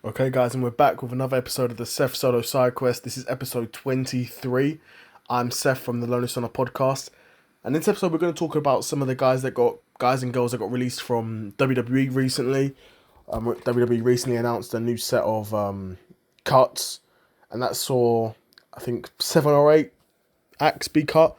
Okay, guys, and we're back with another episode of the Seth Solo Side Quest. This is episode 23. I'm Seth from the Lonely Stoner podcast, and in this episode, we're going to talk about some of the guys and girls that got released from WWE recently. WWE recently announced a new set of cuts, and that saw, I think, 7 or 8 acts be cut.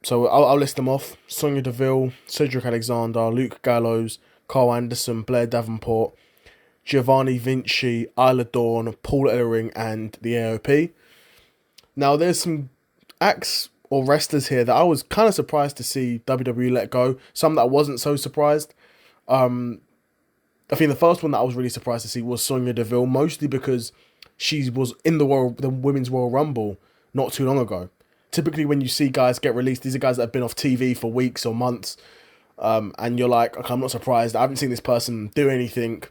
So I'll list them off: Sonya Deville, Cedric Alexander, Luke Gallows, Carl Anderson, Blair Davenport, Giovanni Vinci, Isla Dawn, Paul Ellering, and the AOP. Now, there's some acts or wrestlers here that I was kind of surprised to see WWE let go. Some that I wasn't so surprised. I think the first one that I was really surprised to see was Sonya Deville, mostly because she was in the Women's Royal Rumble not too long ago. Typically, when you see guys get released, these are guys that have been off TV for weeks or months, and you're like, okay, I'm not surprised. I haven't seen this person do anything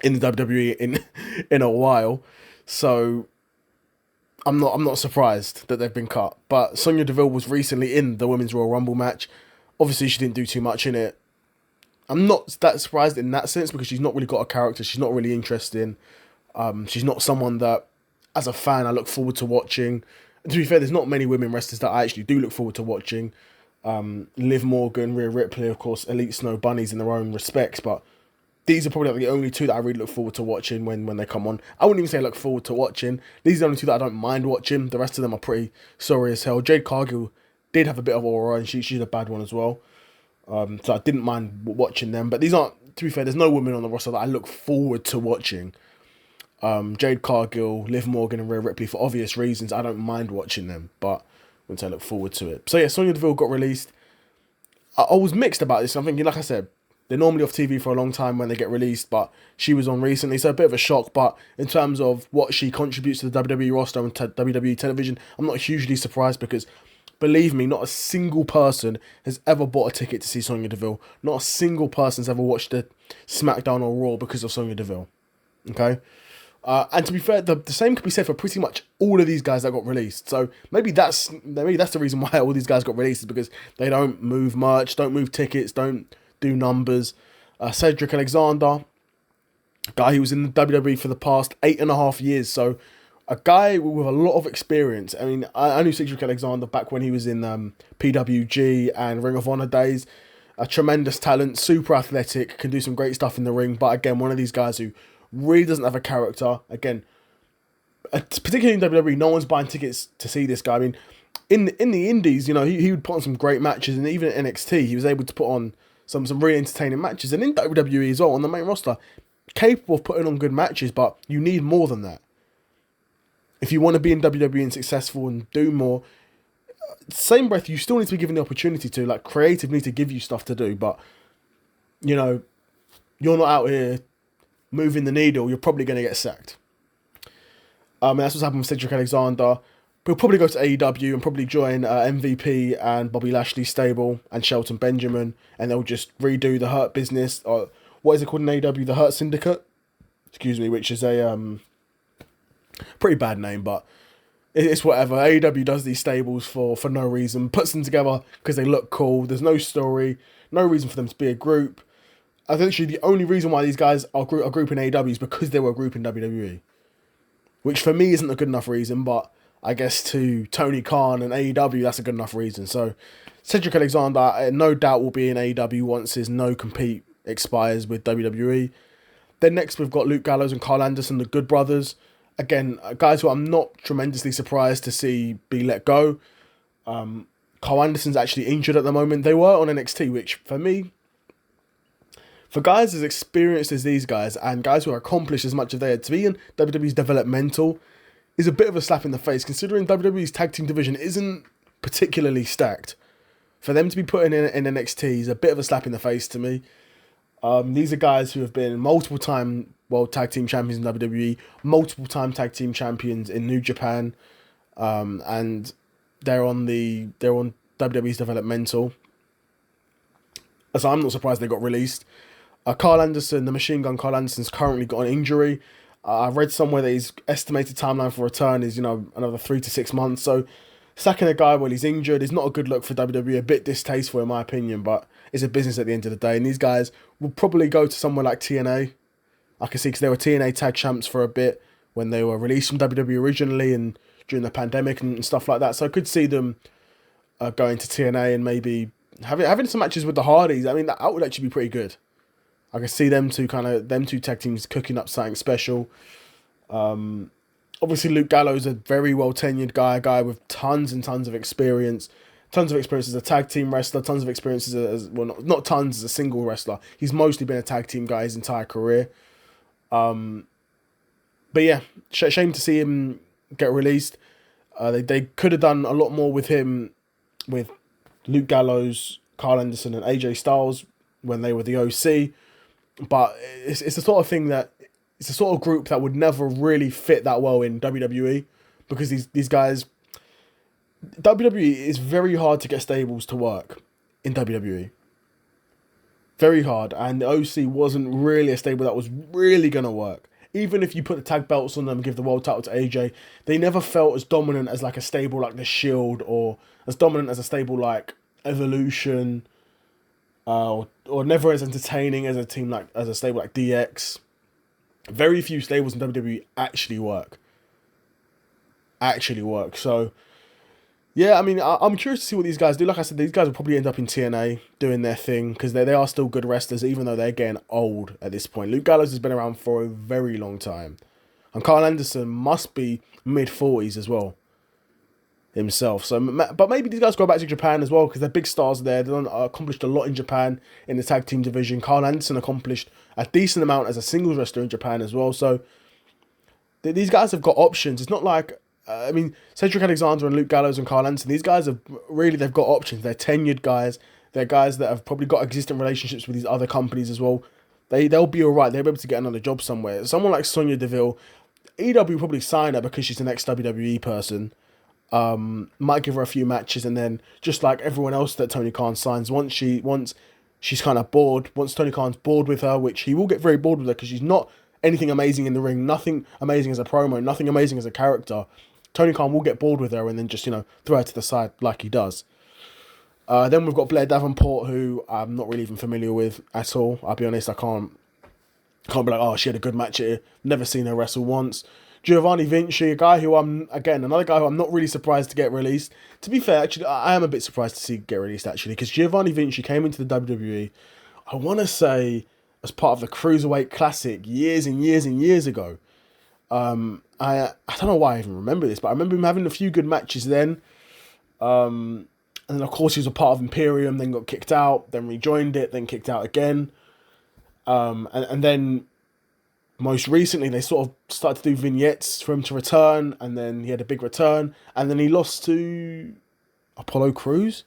in the WWE in a while, so I'm not surprised that they've been cut. But Sonya Deville was recently in the Women's Royal Rumble match. Obviously, she didn't do too much in it. I'm not that surprised in that sense because she's not really got a character. She's not really interesting. She's not someone that, as a fan, I look forward to watching. And to be fair, there's not many women wrestlers that I actually do look forward to watching. Liv Morgan, Rhea Ripley, of course, Elite Snow Bunnies in their own respects, but these are probably like the only two that I really look forward to watching when they come on. I wouldn't even say I look forward to watching. These are the only two that I don't mind watching. The rest of them are pretty sorry as hell. Jade Cargill did have a bit of aura, and she's a bad one as well. So I didn't mind watching them. But these aren't, to be fair, there's no women on the roster that I look forward to watching. Jade Cargill, Liv Morgan, and Rhea Ripley, for obvious reasons, I don't mind watching them, but I wouldn't say I look forward to it. So yeah, Sonya Deville got released. I was mixed about this. I'm thinking, like I said, they're normally off TV for a long time when they get released, but she was on recently, so a bit of a shock. But in terms of what she contributes to the WWE roster and WWE television, I'm not hugely surprised because, believe me, not a single person has ever bought a ticket to see Sonya Deville. Not a single person's ever watched a SmackDown or Raw because of Sonya Deville. Okay? And to be fair, the same could be said for pretty much all of these guys that got released. So maybe that's the reason why all these guys got released, is because they don't move merch, don't move tickets, don't do numbers. Cedric Alexander, guy who was in the WWE for the past 8.5 years, so a guy with a lot of experience. I mean, I knew Cedric Alexander back when he was in PWG and Ring of Honor days. A tremendous talent, super athletic, can do some great stuff in the ring, but again, one of these guys who really doesn't have a character. Again, particularly in WWE, no one's buying tickets to see this guy. I mean, in the indies, you know, he would put on some great matches, and even at NXT, he was able to put on some really entertaining matches. And in WWE as well, on the main roster, capable of putting on good matches, but you need more than that. If you want to be in WWE and successful and do more, same breath, you still need to be given the opportunity to. Like, creative need to give you stuff to do, but, you know, you're not out here moving the needle, you're probably going to get sacked. And that's what's happened with Cedric Alexander. He'll probably go to AEW and probably join MVP and Bobby Lashley's stable and Shelton Benjamin, and they'll just redo the Hurt Business, or what is it called in AEW, the Hurt Syndicate? Excuse me, which is a pretty bad name, but it's whatever. AEW does these stables for no reason, puts them together because they look cool. There's no story, no reason for them to be a group. I think actually the only reason why these guys are a group in AEW is because they were a group in WWE. Which for me isn't a good enough reason, but I guess to Tony Khan and AEW, that's a good enough reason. So Cedric Alexander, no doubt, will be in AEW once his no compete expires with WWE. Then next we've got Luke Gallows and Carl Anderson, the Good Brothers. Again, guys who I'm not tremendously surprised to see be let go. Carl Anderson's actually injured at the moment. They were on NXT, which for me, for guys as experienced as these guys and guys who are accomplished as much as they are, to be in WWE's developmental is a bit of a slap in the face, considering WWE's tag team division isn't particularly stacked. For them to be put in NXT is a bit of a slap in the face to me. These are guys who have been multiple time world tag team champions in WWE, multiple time tag team champions in New Japan, and they're on WWE's developmental. So I'm not surprised they got released. Carl Anderson, the Machine Gun Carl Anderson's currently got an injury. I read somewhere that his estimated timeline for return is, another 3 to 6 months. So sacking a guy while he's injured is not a good look for WWE. A bit distasteful in my opinion, but it's a business at the end of the day. And these guys will probably go to somewhere like TNA I can see because they were TNA tag champs for a bit when they were released from WWE originally and during the pandemic and stuff like that. So I could see them going to TNA and maybe having some matches with the Hardys. I mean, that would actually be pretty good. I can see them two tag teams cooking up something special. Obviously, Luke Gallows, a very well tenured guy, a guy with tons and tons of experience. Tons of experience as a tag team wrestler, tons of experience as well, not tons as a single wrestler. He's mostly been a tag team guy his entire career. But yeah, shame to see him get released. They could have done a lot more with him, with Luke Gallows, Carl Anderson, and AJ Styles when they were the OC. But it's the sort of thing that it's a sort of group that would never really fit that well in WWE because these guys. WWE is very hard to get stables to work in WWE. Very hard, and the OC wasn't really a stable that was really gonna work. Even if you put the tag belts on them and give the world title to AJ, they never felt as dominant as like a stable like the Shield or as dominant as a stable like Evolution, or never as entertaining as a stable like DX. Very few stables in WWE actually work. So, yeah, I mean, I'm curious to see what these guys do. Like I said, these guys will probably end up in TNA doing their thing because they are still good wrestlers, even though they're getting old at this point. Luke Gallows has been around for a very long time. And Carl Anderson must be mid-40s as well himself. So, but maybe these guys go back to Japan as well because they're big stars there. They've accomplished a lot in Japan in the tag team division. Carl Anderson accomplished a decent amount as a singles wrestler in Japan as well. So these guys have got options. It's not like... I mean, Cedric Alexander and Luke Gallows and Carl Anderson, these guys they've got options. They're tenured guys. They're guys that have probably got existing relationships with these other companies as well. They'll be alright. They'll be able to get another job somewhere. Someone like Sonya Deville, EW will probably sign her because she's an ex-WWE person. Might give her a few matches and then just like everyone else that Tony Khan signs, once she's kind of bored, once Tony Khan's bored with her, which he will get very bored with her because she's not anything amazing in the ring, nothing amazing as a promo, nothing amazing as a character. Tony Khan will get bored with her and then just, throw her to the side like he does. Then we've got Blair Davenport, who I'm not really even familiar with at all. I'll be honest, I can't be like, oh, she had a good match here. Never seen her wrestle once. Giovanni Vinci, another guy who I'm not really surprised to get released. To be fair, actually, I am a bit surprised to see get released, actually, because Giovanni Vinci came into the WWE, I want to say, as part of the Cruiserweight Classic years and years and years ago. I don't know why I even remember this, but I remember him having a few good matches then. And then, of course, he was a part of Imperium, then got kicked out, then rejoined it, then kicked out again. And then, most recently, they sort of started to do vignettes for him to return, and then he had a big return, and then he lost to Apollo Crews,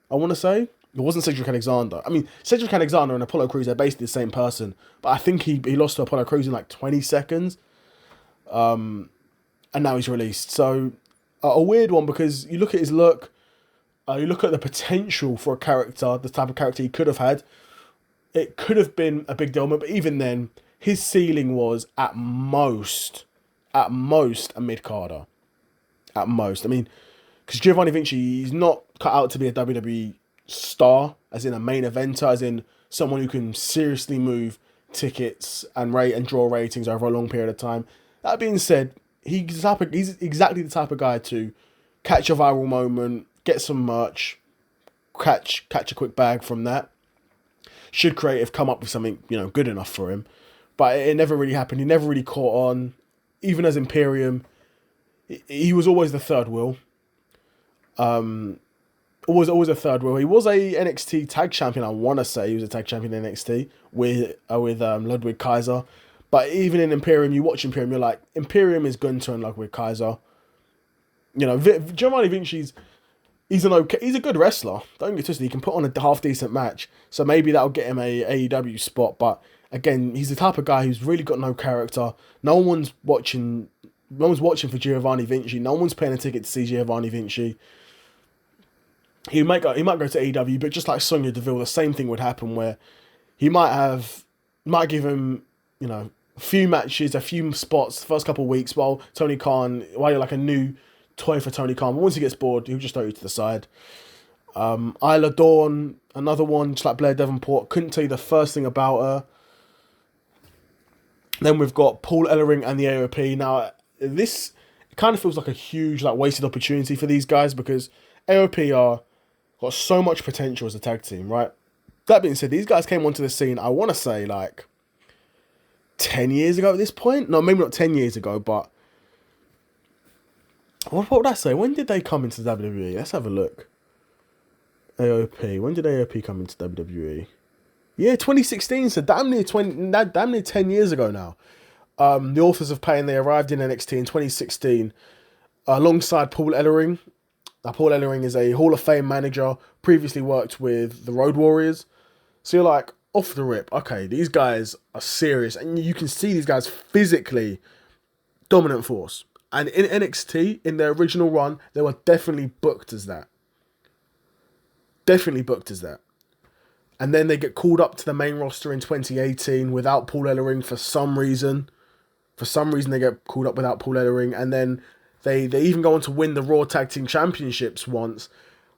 I want to say. It wasn't Cedric Alexander. I mean, Cedric Alexander and Apollo Crews are basically the same person, but I think he lost to Apollo Crews in like 20 seconds. And now he's released. So, a weird one because you look at his look, you look at the potential for a character, the type of character he could have had. It could have been a big deal, but even then, his ceiling was at most a mid-carder. At most. I mean, because Giovanni Vinci, he's not cut out to be a WWE star, as in a main eventer, as in someone who can seriously move tickets and draw ratings over a long period of time. That being said, he's exactly the type of guy to catch a viral moment, get some merch, catch a quick bag from that. Should creative come up with something, good enough for him. But it never really happened. He never really caught on. Even as Imperium, he was always the third wheel. Always a third wheel. He was a NXT tag champion, I want to say. He was a tag champion in NXT with Ludwig Kaiser. But even in Imperium, you watch Imperium, you're like, Imperium is Gunther and Ludwig Kaiser. Giovanni Vinci's, he's a good wrestler. Don't get twisted. He can put on a half-decent match. So maybe that'll get him a AEW spot. But again, he's the type of guy who's really got no character. No one's watching for Giovanni Vinci. No one's paying a ticket to see Giovanni Vinci. He might go to AEW, but just like Sonya Deville, the same thing would happen where he might give him, a few matches, a few spots the first couple of weeks while you're like a new toy for Tony Khan. But once he gets bored, he'll just throw you to the side. Isla Dawn, another one, just like Blair Davenport. Couldn't tell you the first thing about her. Then we've got Paul Ellering and the AOP. Now, this kind of feels like a huge, like, wasted opportunity for these guys because AOP are got so much potential as a tag team, right? That being said, these guys came onto the scene, I want to say, like, 10 years ago at this point. No, maybe not 10 years ago, but what would I say? When did they come into WWE? Let's have a look. AOP. When did AOP come into WWE? Yeah, 2016. So damn near 10 years ago now. The Authors of Pain, they arrived in NXT in 2016 alongside Paul Ellering. Now, Paul Ellering is a Hall of Fame manager, previously worked with the Road Warriors. So you're like, off the rip, okay, these guys are serious. And you can see these guys physically dominant force. And in NXT, in their original run, they were definitely booked as that. Definitely booked as that. And then they get called up to the main roster in 2018 without Paul Ellering for some reason. For some reason, they get called up without Paul Ellering. And then they even go on to win the Raw Tag Team Championships once.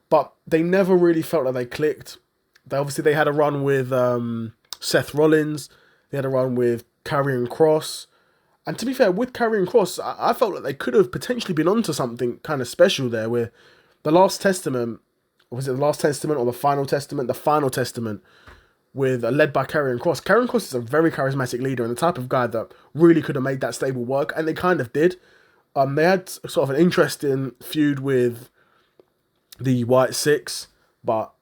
But they never really felt like they clicked. They had a run with Seth Rollins. They had a run with Karrion Kross. And to be fair, with Karrion Kross, I felt like they could have potentially been onto something kind of special there. Where the Last Testament, was it the Last Testament or the Final Testament? The Final Testament, with led by Karrion Kross. Karrion Kross is a very charismatic leader and the type of guy that really could have made that stable work, and they kind of did. They had sort of an interesting feud with the White Six, but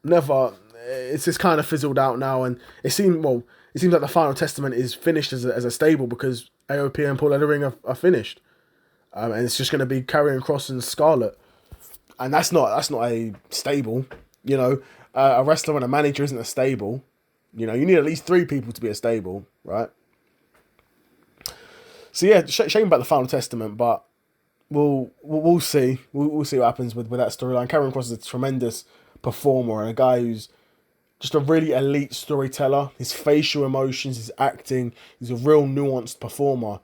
never. It's just kind of fizzled out now, and it seems like the Final Testament is finished as a stable because AOP and Paul Ellering are finished, and it's just going to be Karrion Kross and Scarlett, and that's not a stable. You know, a wrestler and a manager isn't a stable. You know, you need at least 3 people to be a stable, right? So yeah, shame about the Final Testament, but we'll see. We'll see what happens with that storyline. Karrion Kross is a tremendous performer and a guy who's just a really elite storyteller. His facial emotions, his acting, he's a real nuanced performer.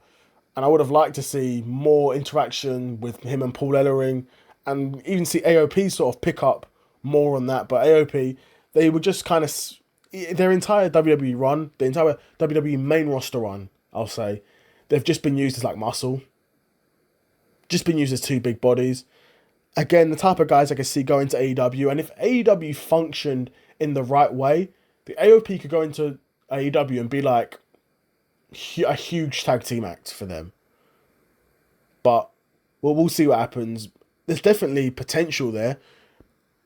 And I would have liked to see more interaction with him and Paul Ellering, and even see AOP sort of pick up more on that. But AOP, they were just kind of, their entire WWE run, the entire WWE main roster run, I'll say, they've just been used as like muscle. Just been used as 2 big bodies. Again, the type of guys I could see going to AEW. And if AEW functioned in the right way, the AOP could go into AEW and be like a huge tag team act for them. But we'll see what happens. There's definitely potential there.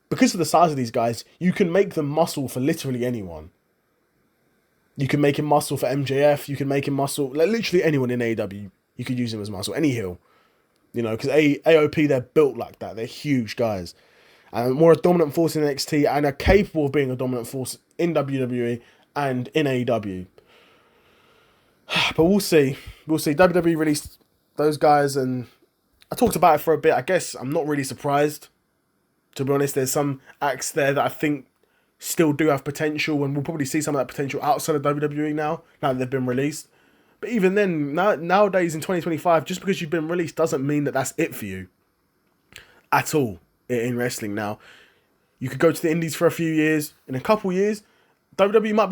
Because of the size of these guys, you can make them muscle for literally anyone. You can make him muscle for MJF. You can make him muscle, like literally anyone in AEW. You could use him as muscle. Any heel. You know, because AOP, they're built like that. They're huge guys. And more a dominant force in NXT and are capable of being a dominant force in WWE and in AEW. But we'll see. We'll see. WWE released those guys and I talked about it for a bit. I guess I'm not really surprised. To be honest, there's some acts there that I think still do have potential, and we'll probably see some of that potential outside of WWE now that they've been released. But even then, nowadays in 2025, just because you've been released doesn't mean that that's it for you. At all in wrestling now. You could go to the indies for a few years. In a couple years, WWE might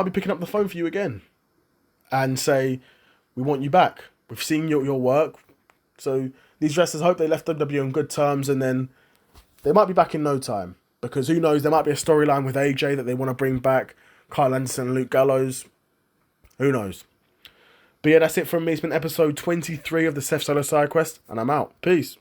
be picking up the phone for you again. And say, we want you back. We've seen your work. So these wrestlers hope they left WWE on good terms, and then they might be back in no time. Because who knows, there might be a storyline with AJ that they want to bring back. Kyle Anderson and Luke Gallows. Who knows? But yeah, that's it from me. It's been episode 23 of the Seth Solo Side Quest, and I'm out. Peace.